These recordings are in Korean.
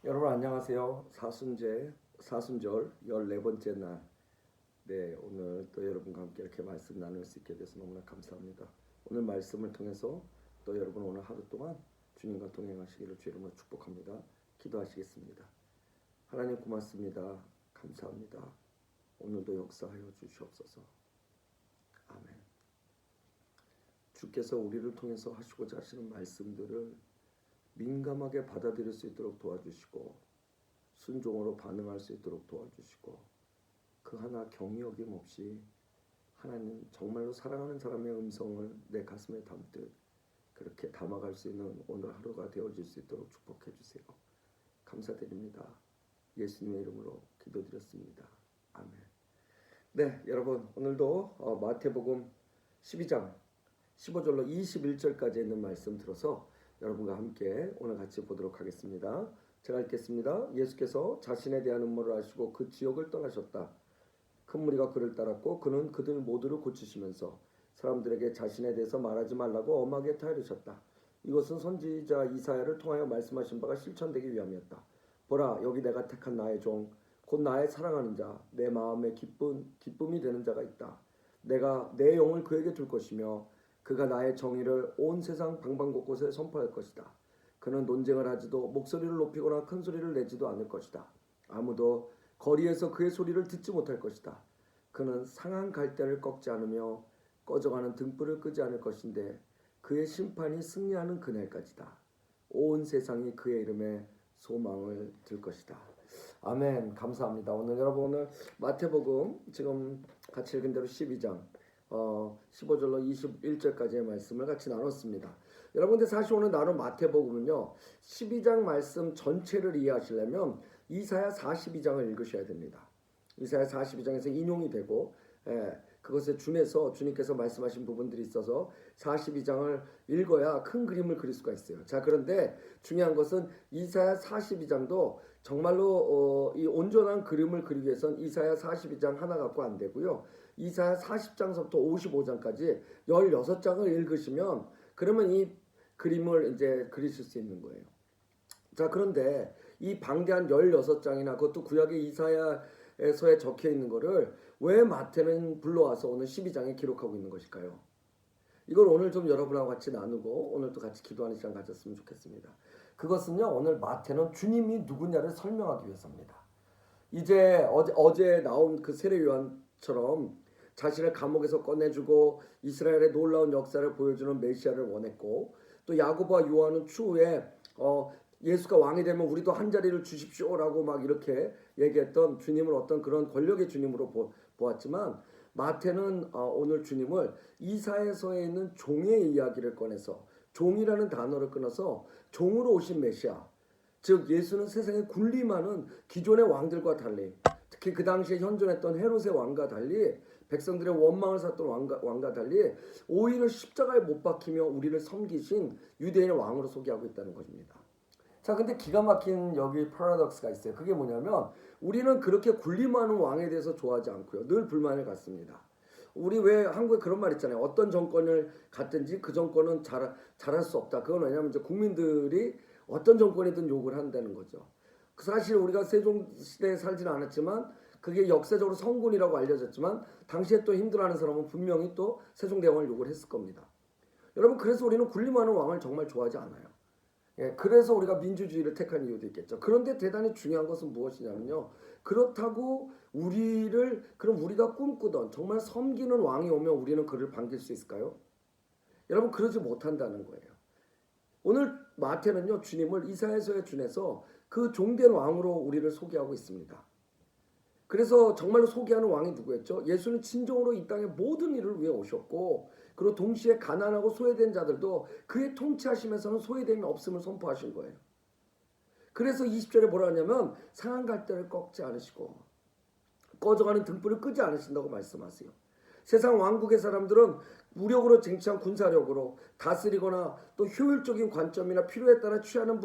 여러분 안녕하세요. 사순절 14번째 날. 네, 오늘 또 여러분과 함께 이렇게 말씀 나눌 수 있게 돼서 너무나 감사합니다. 오늘 말씀을 통해서 또 여러분 오늘 하루 동안 주님과 동행하시기를 주 이름으로 축복합니다. 기도하시겠습니다. 하나님 고맙습니다. 감사합니다. 오늘도 역사하여 주시옵소서. 아멘. 주께서 우리를 통해서 하시고자 하시는 말씀들을 민감하게 받아들일 수 있도록 도와주시고 순종으로 반응할 수 있도록 도와주시고 그 하나 경이 어김없이 하나님 정말로 사랑하는 사람의 음성을 내 가슴에 담듯 그렇게 담아갈 수 있는 오늘 하루가 되어질 수 있도록 축복해 주세요. 감사드립니다. 예수님의 이름으로 기도드렸습니다. 아멘. 네, 여러분 오늘도 마태복음 12장 15절로 21절까지 있는 말씀 들어서 여러분과 함께 오늘 같이 보도록 하겠습니다. 제가 읽겠습니다. 예수께서 자신에 대한 음모를 아시고 그 지역을 떠나셨다. 큰 무리가 그를 따랐고 그는 그들 모두를 고치시면서 사람들에게 자신에 대해서 말하지 말라고 엄하게 타이르셨다. 이것은 선지자 이사야를 통하여 말씀하신 바가 실천되기 위함이었다. 보라, 여기 내가 택한 나의 종, 곧 나의 사랑하는 자, 내 마음에 기쁨이 되는 자가 있다. 내가 내 영을 그에게 줄 것이며 그가 나의 정의를 온 세상 방방곳곳에 선포할 것이다. 그는 논쟁을 하지도 목소리를 높이거나 큰 소리를 내지도 않을 것이다. 아무도 거리에서 그의 소리를 듣지 못할 것이다. 그는 상한 갈대를 꺾지 않으며 꺼져가는 등불을 끄지 않을 것인데 그의 심판이 승리하는 그날까지다. 온 세상이 그의 이름에 소망을 둘 것이다. 아멘. 감사합니다. 오늘 마태복음 지금 같이 읽은 대로 12장 15절로 21절까지의 말씀을 같이 나눴습니다. 여러분들 사실 오늘 나눈 마태복음은요 12장 말씀 전체를 이해하시려면 이사야 42장을 읽으셔야 됩니다. 이사야 42장에서 인용이 되고 그것에 준해서 주님께서 말씀하신 부분들이 있어서 42장을 읽어야 큰 그림을 그릴 수가 있어요. 자, 그런데 중요한 것은 이사야 42장도 정말로 이 온전한 그림을 그리기 위해서는 이사야 42장 하나 갖고 안 되고요. 이사야 40장서부터 55장까지 16장을 읽으시면 그러면 이 그림을 이제 그리실 수 있는 거예요. 자, 그런데 이 방대한 16장이나 그것도 구약의 이사야서에 적혀 있는 거를 왜 마태는 불러와서 오늘 12장에 기록하고 있는 것일까요? 이걸 오늘 좀 여러분하고 같이 나누고 오늘 또 같이 기도하는 시간 가졌으면 좋겠습니다. 그것은요, 오늘 마태는 주님이 누구냐를 설명하기 위해서입니다. 이제 어제 나온 그 세례 요한처럼 자신을 감옥에서 꺼내주고 이스라엘의 놀라운 역사를 보여주는 메시아를 원했고, 또 야고보와 요한은 추후에 예수가 왕이 되면 우리도 한 자리를 주십시오라고 막 이렇게 얘기했던 주님을 어떤 그런 권력의 주님으로 보았지만, 마태는 오늘 주님을 이사야서에 있는 종의 이야기를 꺼내서 종이라는 단어를 끊어서 종으로 오신 메시아, 즉 예수는 세상에 군림하는 기존의 왕들과 달리, 특히 그 당시에 현존했던 헤롯의 왕과 달리, 백성들의 원망을 샀던 왕과 달리 오히려 십자가에 못 박히며 우리를 섬기신 유대인의 왕으로 소개하고 있다는 것입니다. 자, 근데 기가 막힌 여기 패러독스가 있어요. 그게 뭐냐면 우리는 그렇게 군림하는 왕에 대해서 좋아하지 않고요, 늘 불만을 갖습니다. 우리 왜 한국에 그런 말 있잖아요. 어떤 정권을 갖든지 그 정권은 잘할 수 없다. 그건 왜냐하면 이제 국민들이 어떤 정권이든 욕을 한다는 거죠. 사실 우리가 세종시대에 살지는 않았지만 그게 역사적으로 성군이라고 알려졌지만 당시에 또 힘들어하는 사람은 분명히 또 세종대왕을 욕을 했을 겁니다. 여러분, 그래서 우리는 군림하는 왕을 정말 좋아하지 않아요. 그래서 우리가 민주주의를 택한 이유도 있겠죠. 그런데 대단히 중요한 것은 무엇이냐면요, 그렇다고 그럼 우리가 꿈꾸던 정말 섬기는 왕이 오면 우리는 그를 반길 수 있을까요? 여러분, 그러지 못한다는 거예요. 오늘 마태는요 주님을 이사야서에 준해서 그 종된 왕으로 우리를 소개하고 있습니다. 그래서 정말로 소개하는 왕이 누구였죠? 예수는 진정으로 이 땅의 모든 일을 위해 오셨고, 그리고 동시에 가난하고 소외된 자들도 그의 통치하시면서는 소외됨이 없음을 선포하신 거예요. 그래서 20절에 뭐라 하냐면 상한 갈대를 꺾지 않으시고 꺼져가는 등불을 끄지 않으신다고 말씀하세요. 세상 왕국의 사람들은 무력으로 쟁취한 군사력으로 다스리거나 또 효율적인 관점이나 필요에 따라 취하는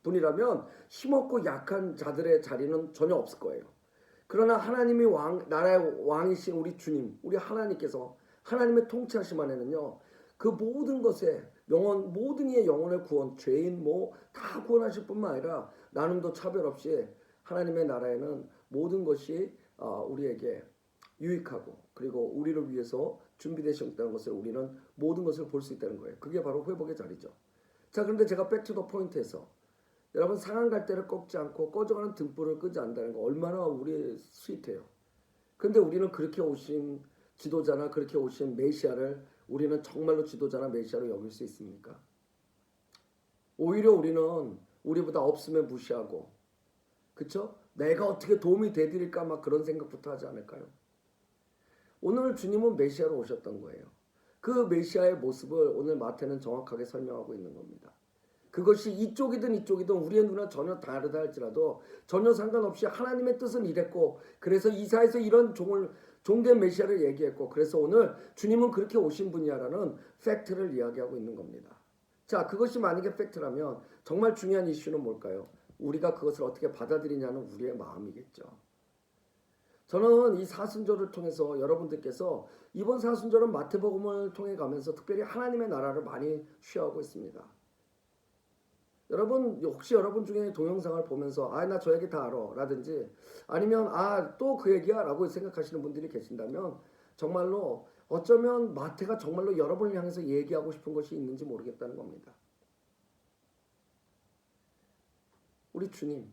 분이라면 힘없고 약한 자들의 자리는 전혀 없을 거예요. 그러나 하나님이 나라의 왕이신 우리 주님, 우리 하나님께서 하나님의 통치하심 안에는요 그 모든 것에 영혼, 모든 이의 영혼의 구원, 죄인 뭐 다 구원하실 뿐만 아니라 나눔도 차별 없이 하나님의 나라에는 모든 것이 우리에게 유익하고 그리고 우리를 위해서 준비되셨다는 것을 우리는 모든 것을 볼 수 있다는 거예요. 그게 바로 회복의 자리죠. 자, 그런데 제가 백투더 포인트에서 여러분 상한 갈대를 꺾지 않고 꺼져가는 등불을 끄지 않는다는 거 얼마나 우리 스윗해요. 그런데 우리는 그렇게 오신 지도자나 그렇게 오신 메시아를 우리는 정말로 지도자나 메시아로 여길 수 있습니까? 오히려 우리는 우리보다 없으면 무시하고, 그쵸? 내가 어떻게 도움이 되드릴까 막 그런 생각부터 하지 않을까요? 오늘 주님은 메시아로 오셨던 거예요. 그 메시아의 모습을 오늘 마태는 정확하게 설명하고 있는 겁니다. 그것이 이쪽이든 이쪽이든 우리의 눈은 전혀 다르다 할지라도 전혀 상관없이 하나님의 뜻은 이랬고, 그래서 이사에서 이런 종된 메시아를 얘기했고, 그래서 오늘 주님은 그렇게 오신 분이야라는 팩트를 이야기하고 있는 겁니다. 자, 그것이 만약에 팩트라면 정말 중요한 이슈는 뭘까요? 우리가 그것을 어떻게 받아들이냐는 우리의 마음이겠죠. 저는 이 사순절을 통해서 여러분들께서 이번 사순절은 마태복음을 통해 가면서 특별히 하나님의 나라를 많이 쉬어가고 있습니다. 여러분 혹시 여러분 중에 동영상을 보면서 나 저 얘기 다 알아 라든지 아니면 또 그 얘기야 라고 생각하시는 분들이 계신다면 정말로 어쩌면 마태가 정말로 여러분을 향해서 얘기하고 싶은 것이 있는지 모르겠다는 겁니다. 우리 주님,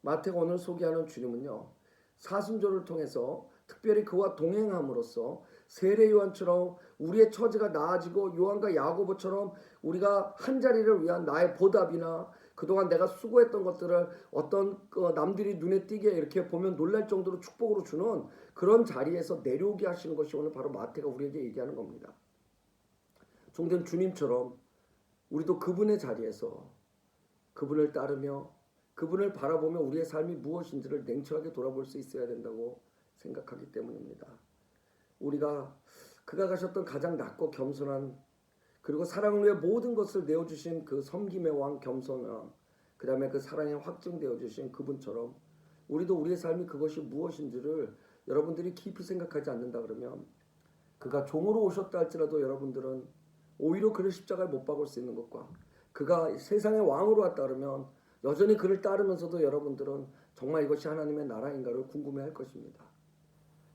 마태가 오늘 소개하는 주님은요, 사순절을 통해서 특별히 그와 동행함으로써 세례 요한처럼 우리의 처지가 나아지고 요한과 야고보처럼 우리가 한 자리를 위한 나의 보답이나 그동안 내가 수고했던 것들을 어떤 남들이 눈에 띄게 이렇게 보면 놀랄 정도로 축복으로 주는 그런 자리에서 내려오게 하시는 것이 오늘 바로 마태가 우리에게 얘기하는 겁니다. 종된 주님처럼 우리도 그분의 자리에서 그분을 따르며 그분을 바라보며 우리의 삶이 무엇인지를 냉철하게 돌아볼 수 있어야 된다고 생각하기 때문입니다. 우리가 그가 가셨던 가장 낮고 겸손한 그리고 사랑을 위해 모든 것을 내어주신 그 섬김의 왕 겸손함, 그 다음에 그 사랑에 확증되어 주신 그분처럼 우리도 우리의 삶이 그것이 무엇인지를 여러분들이 깊이 생각하지 않는다 그러면 그가 종으로 오셨다 할지라도 여러분들은 오히려 그를 십자가에 못 박을 수 있는 것과 그가 세상의 왕으로 왔다 그러면 여전히 그를 따르면서도 여러분들은 정말 이것이 하나님의 나라인가를 궁금해할 것입니다.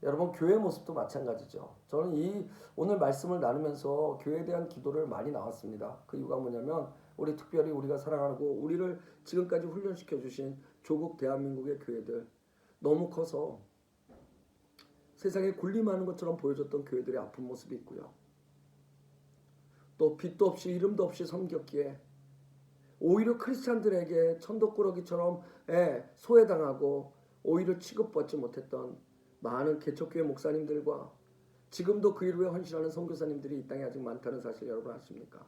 여러분 교회 모습도 마찬가지죠. 저는 오늘 말씀을 나누면서 교회에 대한 기도를 많이 나왔습니다. 그 이유가 뭐냐면 특별히 우리가 사랑하고 우리를 지금까지 훈련시켜 주신 조국 대한민국의 교회들 너무 커서 세상에 군림하는 것처럼 보여줬던 교회들의 아픈 모습이 있고요. 또 빛도 없이 이름도 없이 섬겼기에 오히려 크리스찬들에게 천덕꾸러기처럼 소외당하고 오히려 취급받지 못했던 많은 개척교회 목사님들과 지금도 그 일을 위해 헌신하는 선교사님들이 이 땅에 아직 많다는 사실 여러분 아십니까?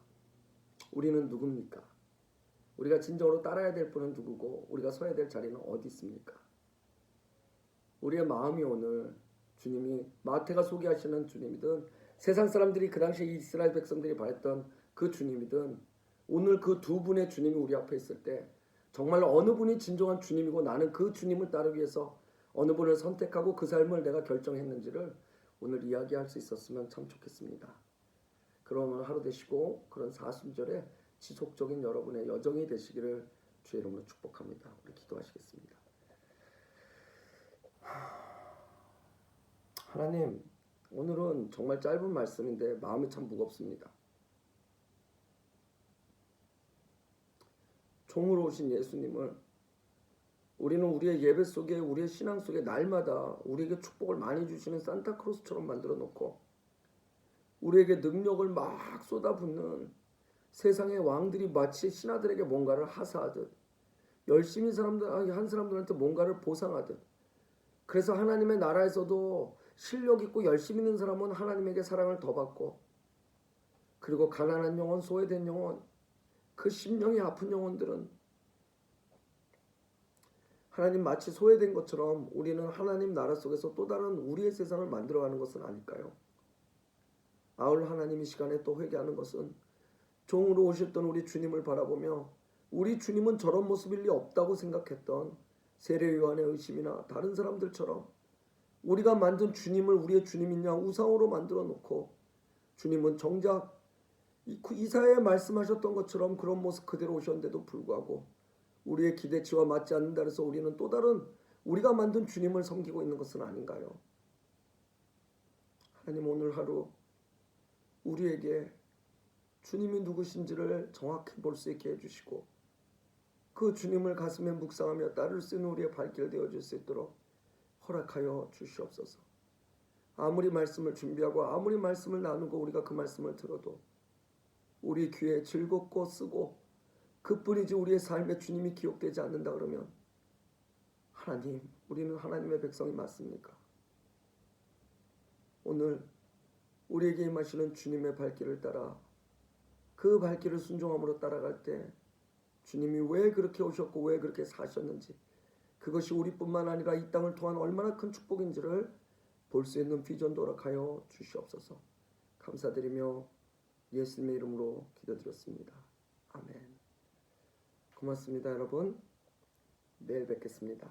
우리는 누굽니까? 우리가 진정으로 따라야 될 분은 누구고 우리가 서야 될 자리는 어디 있습니까? 우리의 마음이 오늘 주님이 마태가 소개하시는 주님이든 세상 사람들이 그 당시에 이스라엘 백성들이 바랬던 그 주님이든 오늘 그 두 분의 주님이 우리 앞에 있을 때 정말로 어느 분이 진정한 주님이고 나는 그 주님을 따르기 위해서 어느 분을 선택하고 그 삶을 내가 결정했는지를 오늘 이야기할 수 있었으면 참 좋겠습니다. 그런 오늘 하루 되시고 그런 사순절에 지속적인 여러분의 여정이 되시기를 주의 이름으로 축복합니다. 우리 기도하시겠습니다. 하나님, 오늘은 정말 짧은 말씀인데 마음이 참 무겁습니다. 종으로 오신 예수님을 우리는 우리의 예배 속에 우리의 신앙 속에 날마다 우리에게 축복을 많이 주시는 산타크로스처럼 만들어 놓고 우리에게 능력을 막 쏟아붓는 세상의 왕들이 마치 신하들에게 뭔가를 하사하듯 열심히 한 사람들한테 뭔가를 보상하듯 그래서 하나님의 나라에서도 실력 있고 열심히 있는 사람은 하나님에게 사랑을 더 받고 그리고 가난한 영혼, 소외된 영혼, 그 심령이 아픈 영혼들은 하나님 마치 소외된 것처럼 우리는 하나님 나라 속에서 또 다른 우리의 세상을 만들어가는 것은 아닐까요? 아울 하나님 이 시간에 또 회개하는 것은 종으로 오셨던 우리 주님을 바라보며 우리 주님은 저런 모습일 리 없다고 생각했던 세례 요한의 의심이나 다른 사람들처럼 우리가 만든 주님을 우리의 주님이냐 우상으로 만들어 놓고 주님은 정작 이사야에 말씀하셨던 것처럼 그런 모습 그대로 오셨는데도 불구하고 우리의 기대치와 맞지 않는다 해서 우리는 또 다른 우리가 만든 주님을 섬기고 있는 것은 아닌가요? 하나님, 오늘 하루 우리에게 주님이 누구신지를 정확히 볼 수 있게 해주시고 그 주님을 가슴에 묵상하며 따를 수 있는 우리의 발길 되어줄 수 있도록 허락하여 주시옵소서. 아무리 말씀을 준비하고 아무리 말씀을 나누고 우리가 그 말씀을 들어도 우리 귀에 즐겁고 쓰고 그뿐이지 우리의 삶에 주님이 기억되지 않는다 그러면 하나님, 우리는 하나님의 백성이 맞습니까? 오늘 우리에게 임하시는 주님의 발길을 따라 그 발길을 순종함으로 따라갈 때 주님이 왜 그렇게 오셨고 왜 그렇게 사셨는지, 그것이 우리뿐만 아니라 이 땅을 통한 얼마나 큰 축복인지를 볼 수 있는 비전도 허락하여 주시옵소서. 감사드리며 예수님의 이름으로 기도드렸습니다. 아멘. 고맙습니다, 여러분. 내일 뵙겠습니다.